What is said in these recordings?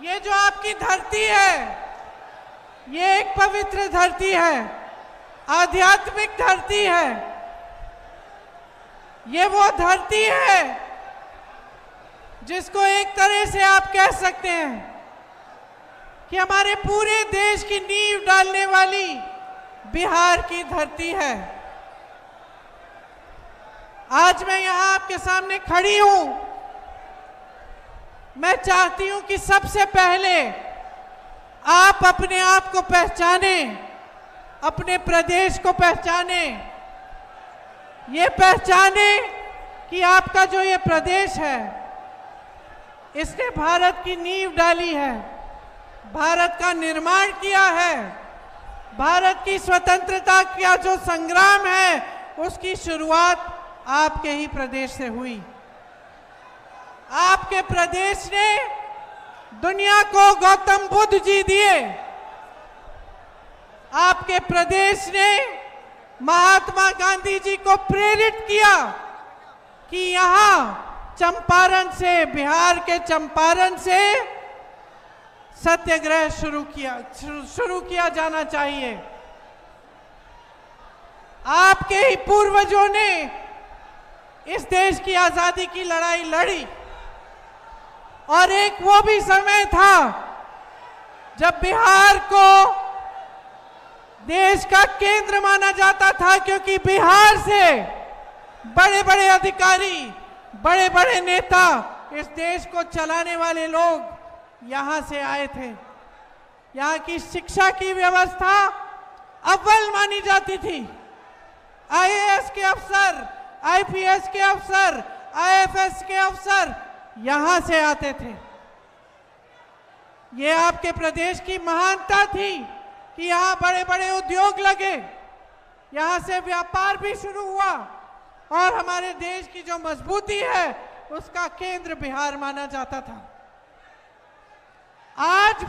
ये जो आपकी धरती है, ये एक पवित्र धरती है, आध्यात्मिक धरती है। ये वो धरती है जिसको एक तरह से आप कह सकते हैं कि हमारे पूरे देश की नींव डालने वाली बिहार की धरती है। आज मैं यहां आपके सामने खड़ी हूं। मैं चाहती हूं कि सबसे पहले आप अपने आप को पहचाने, अपने प्रदेश को पहचाने, ये पहचाने कि आपका जो ये प्रदेश है, इसने भारत की नींव डाली है, भारत का निर्माण किया है, भारत की स्वतंत्रता का जो संग्राम है उसकी शुरुआत आपके ही प्रदेश से हुई। आपके प्रदेश ने दुनिया को गौतम बुद्ध जी दिए। आपके प्रदेश ने महात्मा गांधी जी को प्रेरित किया कि यहां चंपारण से, बिहार के चंपारण से सत्याग्रह शुरू किया जाना चाहिए। आपके ही पूर्वजों ने इस देश की आजादी की लड़ाई लड़ी और एक वो भी समय था जब बिहार को देश का केंद्र माना जाता था, क्योंकि बिहार से बड़े बड़े अधिकारी, बड़े बड़े नेता, इस देश को चलाने वाले लोग यहां से आए थे। यहां की शिक्षा की व्यवस्था अव्वल मानी जाती थी। आईएएस के अफसर, आईपीएस के अफसर, आईएफएस के अफसर यहां से आते थे। ये आपके प्रदेश की महानता थी कि यहां बड़े बड़े उद्योग लगे, यहां से व्यापार भी शुरू हुआ और हमारे देश की जो मजबूती है उसका केंद्र बिहार माना जाता था। आज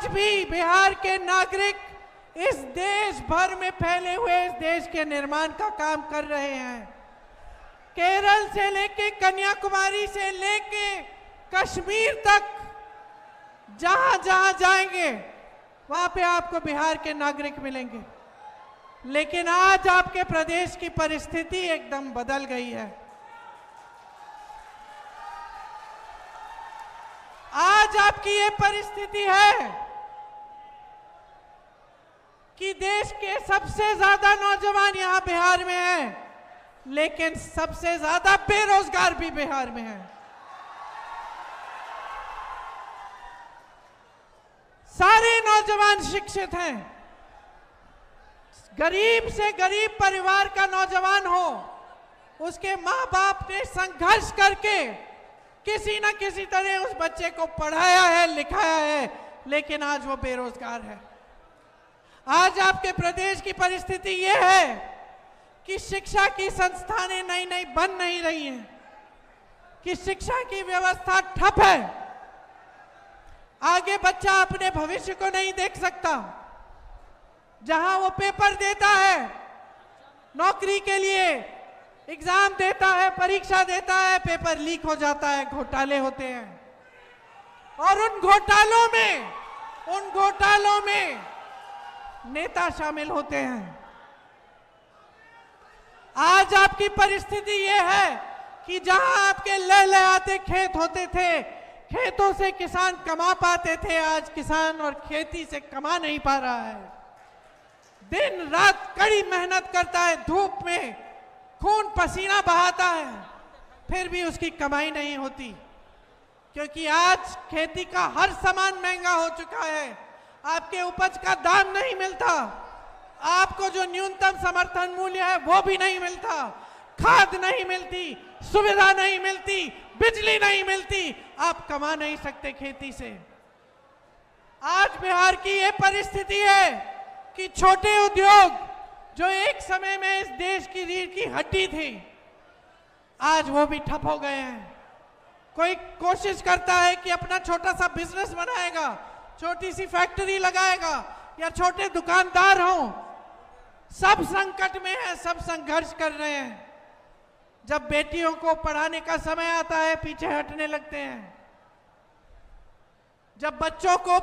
भी बिहार के नागरिक इस देश भर में फैले हुए इस देश के निर्माण का काम कर रहे हैं। केरल से लेके कन्याकुमारी से लेके कश्मीर तक जहां जहां जाएंगे वहां पे आपको बिहार के नागरिक मिलेंगे। लेकिन आज आपके प्रदेश की परिस्थिति एकदम बदल गई है। आज आपकी ये परिस्थिति है कि देश के सबसे ज्यादा नौजवान यहां बिहार में हैं, लेकिन सबसे ज्यादा बेरोजगार भी बिहार में हैं। सारे नौजवान शिक्षित हैं। गरीब से गरीब परिवार का नौजवान हो, उसके माँ बाप ने संघर्ष करके किसी न किसी तरह उस बच्चे को पढ़ाया है, लिखाया है, लेकिन आज वो बेरोजगार है। आज आपके प्रदेश की परिस्थिति ये है कि शिक्षा की संस्थानें नई नई बन नहीं रही हैं, कि शिक्षा की व्यवस्था ठप है। आगे बच्चा अपने भविष्य को नहीं देख सकता। जहां वो पेपर देता है नौकरी के लिए, एग्जाम देता है, परीक्षा देता है, पेपर लीक हो जाता है, घोटाले होते हैं और उन घोटालों में नेता शामिल होते हैं। आज आपकी परिस्थिति ये है कि जहां आपके लहलहाते खेत होते थे, खेतों से किसान कमा पाते थे, आज किसान और खेती से कमा नहीं पा रहा है। दिन रात कड़ी मेहनत करता है, धूप में खून पसीना बहाता है, फिर भी उसकी कमाई नहीं होती, क्योंकि आज खेती का हर सामान महंगा हो चुका है। आपके उपज का दाम नहीं मिलता, आपको जो न्यूनतम समर्थन मूल्य है वो भी नहीं मिलता, खाद नहीं मिलती, सुविधा नहीं मिलती, बिजली नहीं मिलती, आप कमा नहीं सकते खेती से। आज बिहार की ये परिस्थिति है कि छोटे उद्योग जो एक समय में इस देश की रीढ़ की हड्डी थी, आज वो भी ठप हो गए हैं। कोई कोशिश करता है कि अपना छोटा सा बिजनेस बनाएगा, छोटी सी फैक्ट्री लगाएगा या छोटे दुकानदार हों, सब संकट में है, सब संघर्ष कर रहे हैं। जब बेटियों को पढ़ाने का समय आता है पीछे हटने लगते हैं। जब बच्चों को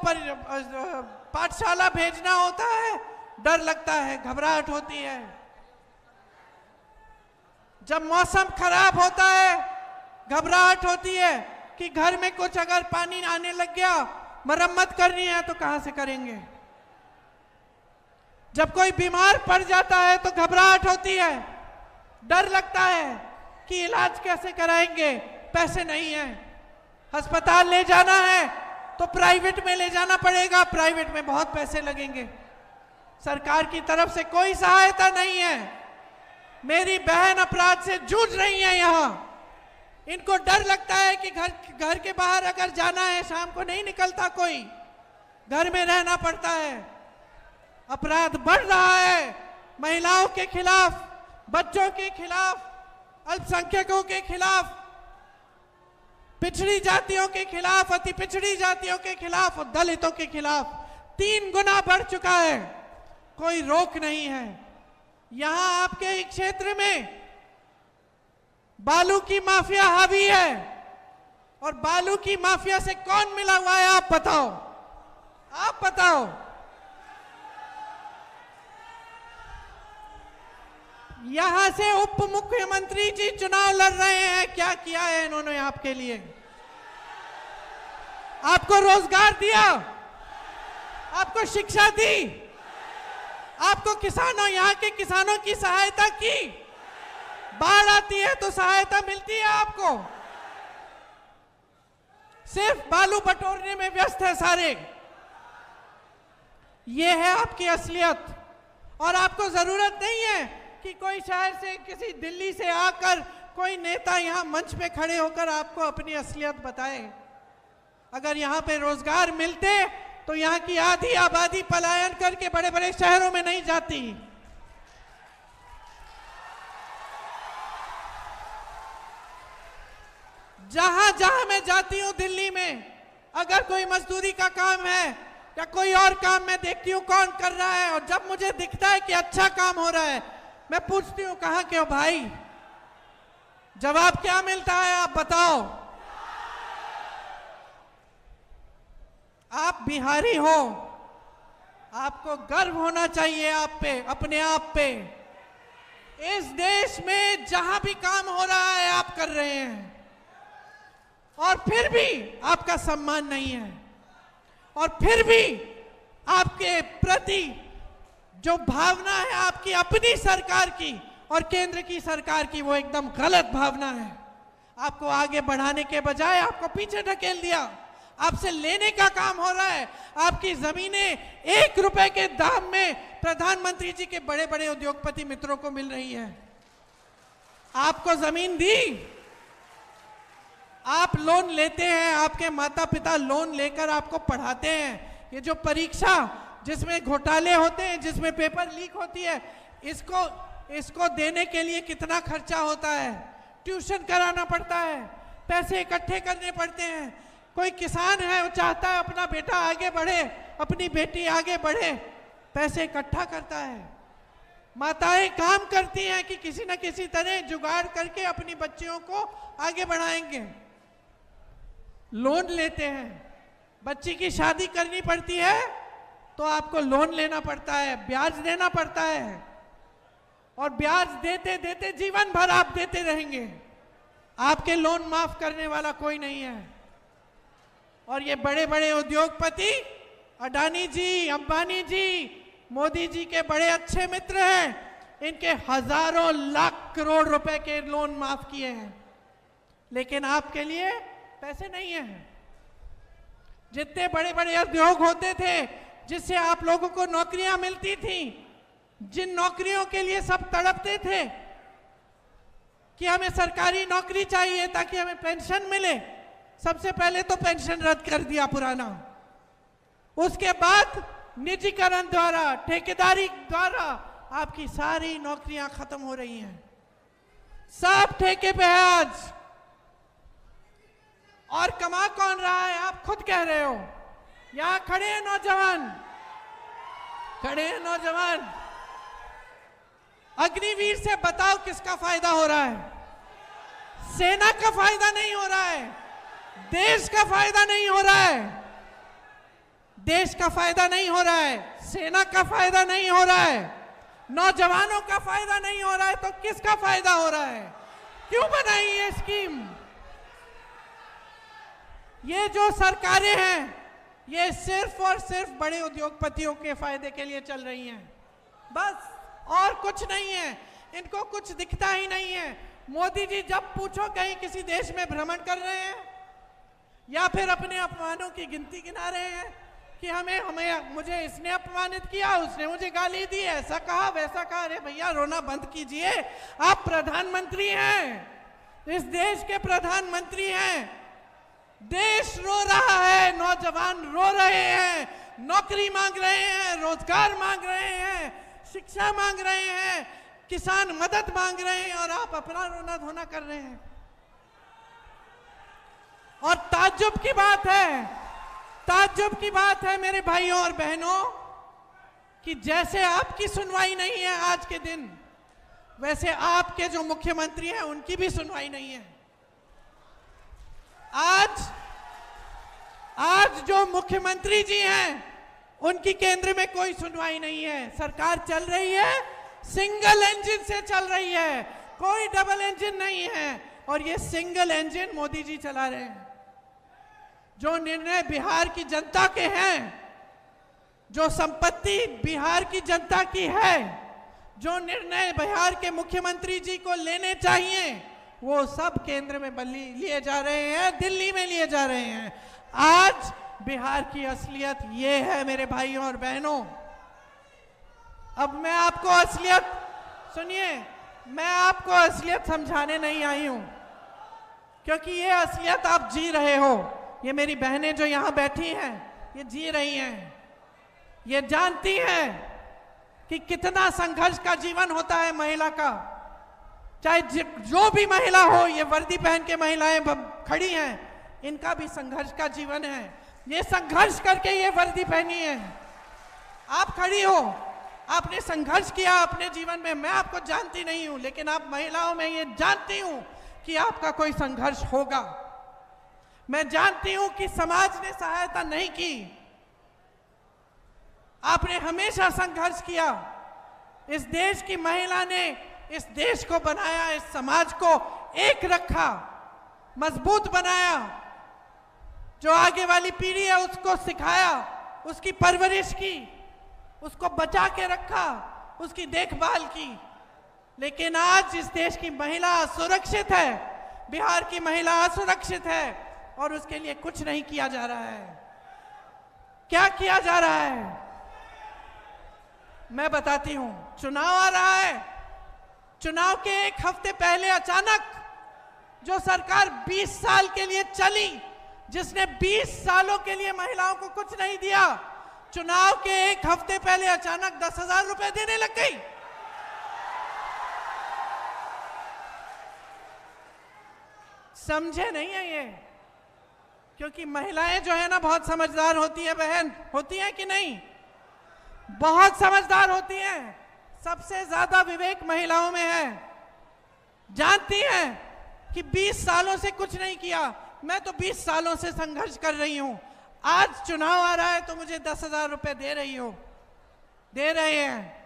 पाठशाला भेजना होता है, डर लगता है, घबराहट होती है। जब मौसम खराब होता है, घबराहट होती है कि घर में कुछ अगर पानी आने लग गया, मरम्मत करनी है तो कहां से करेंगे। जब कोई बीमार पड़ जाता है तो घबराहट होती है, डर लगता है कि इलाज कैसे कराएंगे, पैसे नहीं है। अस्पताल ले जाना है तो प्राइवेट में ले जाना पड़ेगा, प्राइवेट में बहुत पैसे लगेंगे। सरकार की तरफ से कोई सहायता नहीं है। मेरी बहन अपराध से जूझ रही है यहां। इनको डर लगता है कि घर के बाहर अगर जाना है, शाम को नहीं निकलता कोई, घर में रहना पड़ता है। अपराध बढ़ रहा है, महिलाओं के खिलाफ, बच्चों के खिलाफ, अल्पसंख्यकों के खिलाफ, पिछड़ी जातियों के खिलाफ, अति पिछड़ी जातियों के खिलाफ और दलितों के खिलाफ 3 गुना बढ़ चुका है। कोई रोक नहीं है। यहां आपके एक क्षेत्र में बालू की माफिया हावी है, और बालू की माफिया से कौन मिला हुआ है, आप बताओ, आप बताओ। यहां से उप मुख्यमंत्री जी चुनाव लड़ रहे हैं। क्या किया है इन्होंने आपके लिए? आपको रोजगार दिया, आपको शिक्षा दी, आपको किसानों, यहां के किसानों की सहायता की। बाढ़ आती है तो सहायता मिलती है आपको। सिर्फ बालू बटोरने में व्यस्त है सारे। ये है आपकी असलियत। और आपको जरूरत नहीं है कि कोई शहर से, किसी दिल्ली से आकर कोई नेता यहां मंच पे खड़े होकर आपको अपनी असलियत बताए। अगर यहां पे रोजगार मिलते तो यहां की आधी आबादी पलायन करके बड़े बड़े शहरों में नहीं जाती। जहां जहां मैं जाती हूं दिल्ली में, अगर कोई मजदूरी का काम है या कोई और काम मैं देखती हूं कौन कर रहा है, और जब मुझे दिखता है कि अच्छा काम हो रहा है, मैं पूछती हूं कहां के हो भाई? जवाब क्या मिलता है, आप बताओ। आप बिहारी हो, आपको गर्व होना चाहिए आप पे, अपने आप पे। इस देश में जहां भी काम हो रहा है आप कर रहे हैं, और फिर भी आपका सम्मान नहीं है, और फिर भी आपके प्रति जो भावना है आपकी अपनी सरकार की और केंद्र की सरकार की, वो एकदम गलत भावना है। आपको आगे बढ़ाने के बजाय आपको पीछे ढकेल दिया। आपसे लेने का काम हो रहा है। आपकी जमीनें 1 रुपए के दाम में प्रधानमंत्री जी के बड़े बड़े उद्योगपति मित्रों को मिल रही है। आपको जमीन दी, आप लोन लेते हैं, आपके माता पिता लोन लेकर आपको पढ़ाते हैं। ये जो परीक्षा जिसमें घोटाले होते हैं, जिसमें पेपर लीक होती है, इसको देने के लिए कितना खर्चा होता है। ट्यूशन कराना पड़ता है, पैसे इकट्ठे करने पड़ते हैं। कोई किसान है, वो चाहता है अपना बेटा आगे बढ़े, अपनी बेटी आगे बढ़े, पैसे इकट्ठा करता है। माताएं काम करती हैं कि किसी न किसी तरह जुगाड़ करके अपनी बच्चियों को आगे बढ़ाएंगे। लोन लेते हैं, बच्ची की शादी करनी पड़ती है तो आपको लोन लेना पड़ता है, ब्याज देना पड़ता है, और ब्याज देते देते जीवन भर आप देते रहेंगे। आपके लोन माफ करने वाला कोई नहीं है। और ये बड़े बड़े उद्योगपति, अडानी जी, अंबानी जी, मोदी जी के बड़े अच्छे मित्र हैं। इनके हजारों लाख करोड़ रुपए के लोन माफ किए हैं, लेकिन आपके लिए पैसे नहीं है। जितने बड़े बड़े उद्योग होते थे जिससे आप लोगों को नौकरियां मिलती थी, जिन नौकरियों के लिए सब तड़पते थे कि हमें सरकारी नौकरी चाहिए ताकि हमें पेंशन मिले, सबसे पहले तो पेंशन रद्द कर दिया पुराना। उसके बाद निजीकरण द्वारा, ठेकेदारी द्वारा आपकी सारी नौकरियां खत्म हो रही हैं। सब ठेके पे है आज। और कमा कौन रहा है? आप खुद कह रहे हो। यहां खड़े हैं नौजवान, खड़े हैं नौजवान। अग्निवीर से बताओ किसका फायदा हो रहा है? सेना का फायदा नहीं हो रहा है, देश का फायदा नहीं हो रहा है। देश का फायदा नहीं हो रहा है, सेना का फायदा नहीं हो रहा है, नौजवानों का फायदा नहीं हो रहा है, तो किसका फायदा हो रहा है? क्यों बनाई ये स्कीम? ये जो सरकारें हैं ये सिर्फ और सिर्फ बड़े उद्योगपतियों के फायदे के लिए चल रही हैं, बस, और कुछ नहीं है। इनको कुछ दिखता ही नहीं है। मोदी जी जब पूछो कहीं किसी देश में भ्रमण कर रहे हैं या फिर अपने अपमानों की गिनती गिना रहे हैं कि मुझे इसने अपमानित किया, उसने मुझे गाली दी, ऐसा कहा वैसा कहा। अरे भैया रोना बंद कीजिए, आप प्रधानमंत्री हैं, इस देश के प्रधानमंत्री हैं। देश रो रहा है, नौजवान रो रहे हैं, नौकरी मांग रहे हैं, रोजगार मांग रहे हैं, शिक्षा मांग रहे हैं, किसान मदद मांग रहे हैं, और आप अपना रोना धोना कर रहे हैं। और ताज्जुब की बात है मेरे भाइयों और बहनों कि जैसे आपकी सुनवाई नहीं है आज के दिन, वैसे आपके जो मुख्यमंत्री हैं उनकी भी सुनवाई नहीं है। आज जो मुख्यमंत्री जी हैं उनकी केंद्र में कोई सुनवाई नहीं है। सरकार चल रही है, सिंगल इंजन से चल रही है, कोई डबल इंजन नहीं है, और ये सिंगल इंजन मोदी जी चला रहे हैं। जो निर्णय बिहार की जनता के हैं, जो संपत्ति बिहार की जनता की है, जो निर्णय बिहार के मुख्यमंत्री जी को लेने चाहिए, वो सब केंद्र में लिए जा रहे हैं, दिल्ली में लिए जा रहे हैं। आज बिहार की असलियत ये है मेरे भाइयों और बहनों। अब मैं आपको असलियत सुनिए, मैं आपको असलियत समझाने नहीं आई हूं, क्योंकि ये असलियत आप जी रहे हो। ये मेरी बहनें जो यहां बैठी हैं ये जी रही हैं, ये जानती हैं कि कितना संघर्ष का जीवन होता है महिला का। चाहे जो भी महिला हो, ये वर्दी पहन के महिलाएं खड़ी हैं, इनका भी संघर्ष का जीवन है। ये संघर्ष करके ये वर्दी पहनी है। आप खड़ी हो, आपने संघर्ष किया अपने जीवन में। मैं आपको जानती नहीं हूं, लेकिन आप महिलाओं में ये जानती हूं कि आपका कोई संघर्ष होगा। मैं जानती हूं कि समाज ने सहायता नहीं की, आपने हमेशा संघर्ष किया। इस देश की महिला ने इस देश को बनाया, इस समाज को एक रखा, मजबूत बनाया। जो आगे वाली पीढ़ी है उसको सिखाया, उसकी परवरिश की, उसको बचा के रखा, उसकी देखभाल की। लेकिन आज इस देश की महिला असुरक्षित है, बिहार की महिला असुरक्षित है, और उसके लिए कुछ नहीं किया जा रहा है। क्या किया जा रहा है मैं बताती हूं। चुनाव आ रहा है, चुनाव के एक हफ्ते पहले अचानक जो सरकार 20 साल के लिए चली, जिसने 20 सालों के लिए महिलाओं को कुछ नहीं दिया, चुनाव के एक हफ्ते पहले अचानक 10,000 रुपए देने लग गई। समझे नहीं है ये? क्योंकि महिलाएं जो है ना बहुत समझदार होती है बहन, होती है कि नहीं? बहुत समझदार होती हैं। सबसे ज्यादा विवेक महिलाओं में है। जानती हैं कि 20 सालों से कुछ नहीं किया, मैं तो 20 सालों से संघर्ष कर रही हूं। आज चुनाव आ रहा है तो मुझे 10,000 रुपए दे रहे हैं।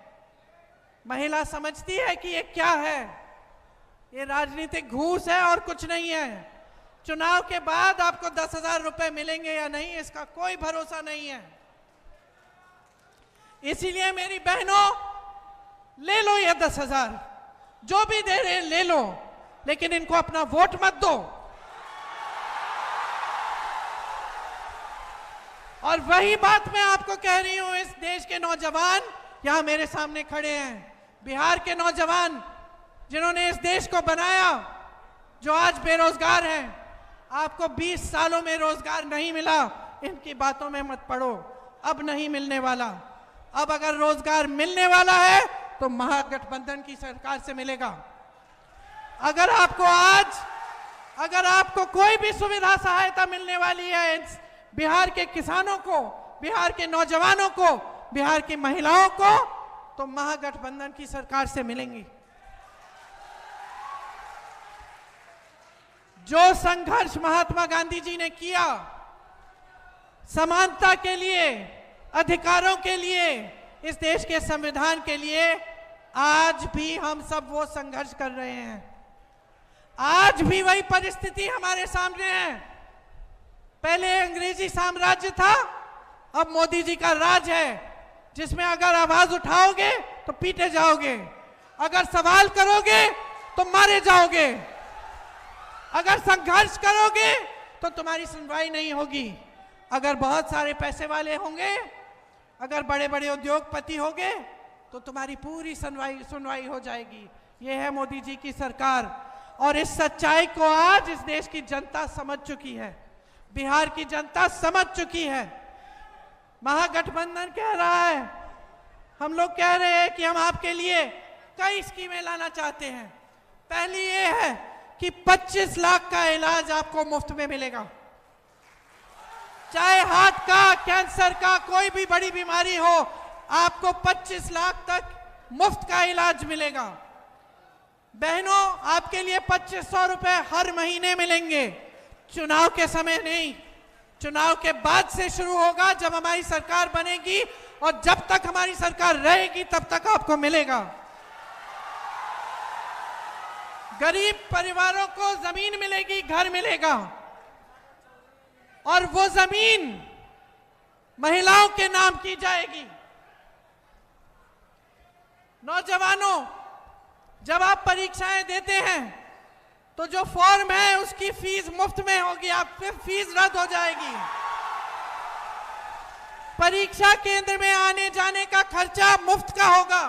महिला समझती है कि ये क्या है, ये राजनीतिक घूस है और कुछ नहीं है। चुनाव के बाद आपको 10,000 रुपए मिलेंगे या नहीं, इसका कोई भरोसा नहीं है। इसीलिए मेरी बहनों, ले लो ये 10,000, जो भी दे रहे ले लो, लेकिन इनको अपना वोट मत दो। और वही बात मैं आपको कह रही हूं, इस देश के नौजवान यहां मेरे सामने खड़े हैं, बिहार के नौजवान जिन्होंने इस देश को बनाया, जो आज बेरोजगार हैं। आपको 20 सालों में रोजगार नहीं मिला, इनकी बातों में मत पड़ो, अब नहीं मिलने वाला। अब अगर रोजगार मिलने वाला है तो महागठबंधन की सरकार से मिलेगा। अगर आपको कोई भी सुविधा सहायता मिलने वाली है बिहार के किसानों को, बिहार के नौजवानों को, बिहार की महिलाओं को, तो महागठबंधन की सरकार से मिलेंगी। जो संघर्ष महात्मा गांधी जी ने किया, समानता के लिए, अधिकारों के लिए, इस देश के संविधान के लिए आज भी हम सब वो संघर्ष कर रहे हैं। आज भी वही परिस्थिति हमारे सामने है। पहले अंग्रेजी साम्राज्य था, अब मोदी जी का राज है, जिसमें अगर आवाज उठाओगे तो पीटे जाओगे, अगर सवाल करोगे तो मारे जाओगे, अगर संघर्ष करोगे तो तुम्हारी सुनवाई नहीं होगी। अगर बहुत सारे पैसे वाले होंगे, अगर बड़े बड़े उद्योगपति होंगे तो तुम्हारी पूरी सुनवाई हो जाएगी। ये है मोदी जी की सरकार और इस सच्चाई को आज इस देश की जनता समझ चुकी है, बिहार की जनता समझ चुकी है। महागठबंधन कह रहा है, हम लोग कह रहे हैं कि हम आपके लिए कई स्कीमें लाना चाहते हैं। पहली ये है कि 25 लाख का इलाज आपको मुफ्त में मिलेगा, चाहे हार्ट का, कैंसर का, कोई भी बड़ी बीमारी हो, आपको 25 लाख तक मुफ्त का इलाज मिलेगा। बहनों, आपके लिए 2500 रुपए हर महीने मिलेंगे। चुनाव के समय नहीं, चुनाव के बाद से शुरू होगा, जब हमारी सरकार बनेगी, और जब तक हमारी सरकार रहेगी तब तक आपको मिलेगा। गरीब परिवारों को जमीन मिलेगी, घर मिलेगा, और वो जमीन महिलाओं के नाम की जाएगी। नौजवानों, जब आप परीक्षाएं देते हैं तो जो फॉर्म है उसकी फीस मुफ्त में होगी, आप फिर फीस रद्द हो जाएगी। परीक्षा केंद्र में आने जाने का खर्चा मुफ्त का होगा।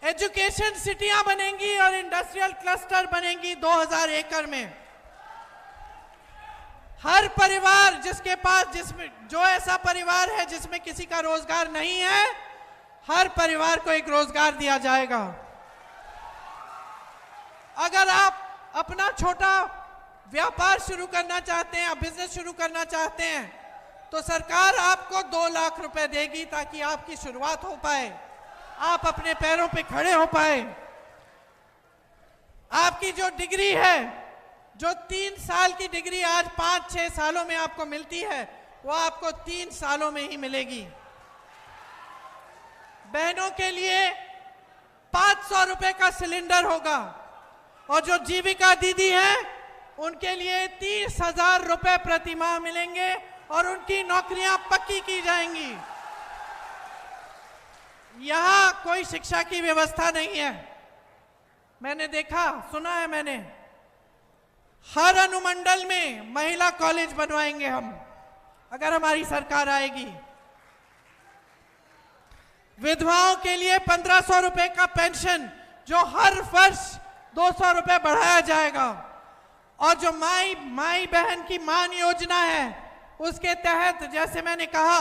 एजुकेशन सिटियां बनेंगी और इंडस्ट्रियल क्लस्टर बनेंगी 2000 एकड़ में। हर परिवार जिसके पास, जिसमें जो ऐसा परिवार है जिसमें किसी का रोजगार नहीं है, हर परिवार को एक रोजगार दिया जाएगा। अगर आप अपना छोटा व्यापार शुरू करना चाहते हैं, बिजनेस शुरू करना चाहते हैं, तो सरकार आपको 2 लाख रुपए देगी ताकि आपकी शुरुआत हो पाए, आप अपने पैरों पे खड़े हो पाए। आपकी जो डिग्री है, जो 3 साल की डिग्री आज 5-6 सालों में आपको मिलती है, वो आपको 3 सालों में ही मिलेगी। बहनों के लिए 500 रुपए का सिलेंडर होगा, और जो जीविका दीदी हैं उनके लिए 30,000 रुपए प्रति माह मिलेंगे और उनकी नौकरियां पक्की की जाएंगी। यहां कोई शिक्षा की व्यवस्था नहीं है। मैंने देखा, सुना है मैंने, हर अनुमंडल में महिला कॉलेज बनवाएंगे हम, अगर हमारी सरकार आएगी। विधवाओं के लिए 1500 रुपए का पेंशन, जो हर वर्ष 200 रुपए बढ़ाया जाएगा, और जो माई बहन की मान योजना है, उसके तहत जैसे मैंने कहा,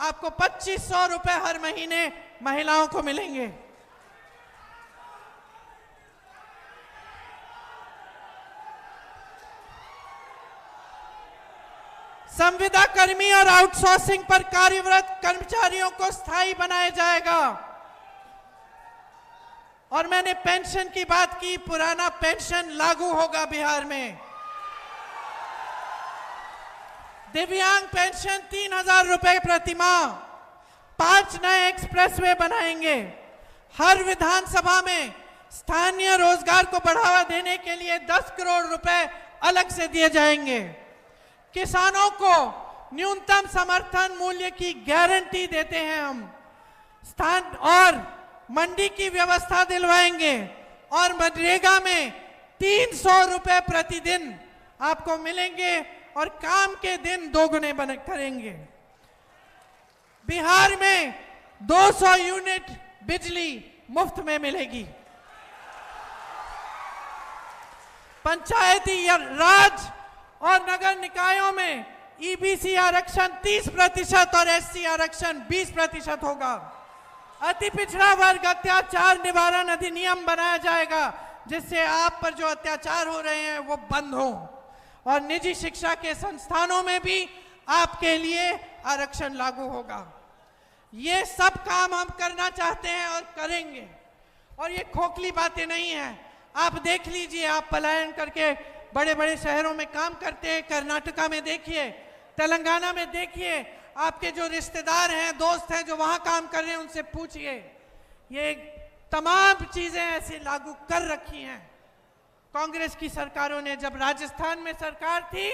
आपको 2500 रुपए हर महीने महिलाओं को मिलेंगे। संविदा कर्मी और आउटसोर्सिंग पर कार्यरत कर्मचारियों को स्थायी बनाया जाएगा। और मैंने पेंशन की बात की, पुराना पेंशन लागू होगा बिहार में। दिव्यांग पेंशन 3000 रुपए प्रति माह। 5 नए एक्सप्रेसवे बनाएंगे। हर विधानसभा में स्थानीय रोजगार को बढ़ावा देने के लिए 10 करोड़ रुपए अलग से दिए जाएंगे। किसानों को न्यूनतम समर्थन मूल्य की गारंटी देते हैं हम। स्थान और मंडी की व्यवस्था दिलवाएंगे, और मनरेगा में 300 रुपए प्रतिदिन आपको मिलेंगे, और काम के दिन 2 गुने करेंगे। बिहार में 200 यूनिट बिजली मुफ्त में मिलेगी। पंचायती राज और नगर निकायों में ईबीसी आरक्षण 30% और एससी आरक्षण 20% होगा। अति पिछड़ा वर्ग अत्याचार निवारण अधिनियम बनाया जाएगा, जिससे आप पर जो अत्याचार हो रहे हैं वो बंद हो, और निजी शिक्षा के संस्थानों में भी आपके लिए आरक्षण लागू होगा। ये सब काम हम करना चाहते हैं और करेंगे, और ये खोखली बातें नहीं है। आप देख लीजिए, आप पलायन करके बड़े बड़े शहरों में काम करते हैं। कर्नाटका में देखिए, तेलंगाना में देखिए, आपके जो रिश्तेदार हैं, दोस्त हैं जो वहां काम कर रहे हैं, उनसे पूछिए। ये तमाम चीजें ऐसी लागू कर रखी हैं कांग्रेस की सरकारों ने। जब राजस्थान में सरकार थी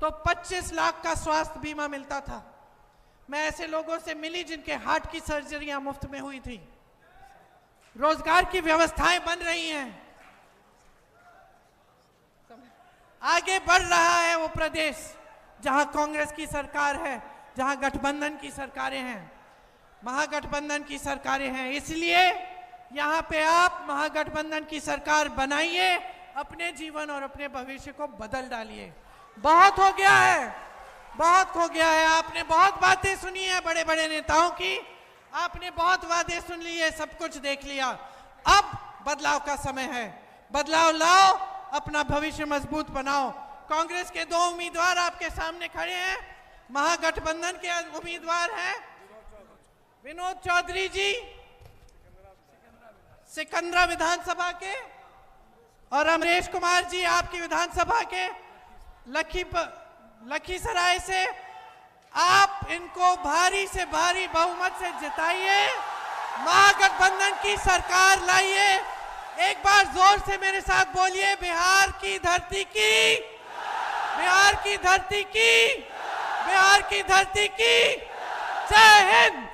तो 25 लाख का स्वास्थ्य बीमा मिलता था। मैं ऐसे लोगों से मिली जिनके हार्ट की सर्जरियां मुफ्त में हुई थी। रोजगार की व्यवस्थाएं बन रही हैं। आगे बढ़ रहा है वो प्रदेश जहां कांग्रेस की सरकार है, जहां गठबंधन की सरकारें हैं, महागठबंधन की सरकारें हैं। इसलिए यहां पे आप महागठबंधन की सरकार बनाइए, अपने जीवन और अपने भविष्य को बदल डालिए। बहुत हो गया है, बहुत हो गया है। आपने बहुत बातें सुनी है बड़े बड़े नेताओं की, आपने बहुत वादे सुन लिए, सब कुछ देख लिया। अब बदलाव का समय है। बदलाव लाओ, अपना भविष्य मजबूत बनाओ। कांग्रेस के 2 उम्मीदवार आपके सामने खड़े हैं। महागठबंधन के उम्मीदवार हैं विनोद चौधरी जी सिकंदरा विधानसभा के, और अमरेश कुमार जी आपकी विधानसभा के लखीसराय से। आप इनको भारी से भारी बहुमत से जिताइए, महागठबंधन की सरकार लाइए। एक बार जोर से मेरे साथ बोलिए, बिहार की धरती की, बिहार की धरती की, बिहार की धरती की। जय हिंद।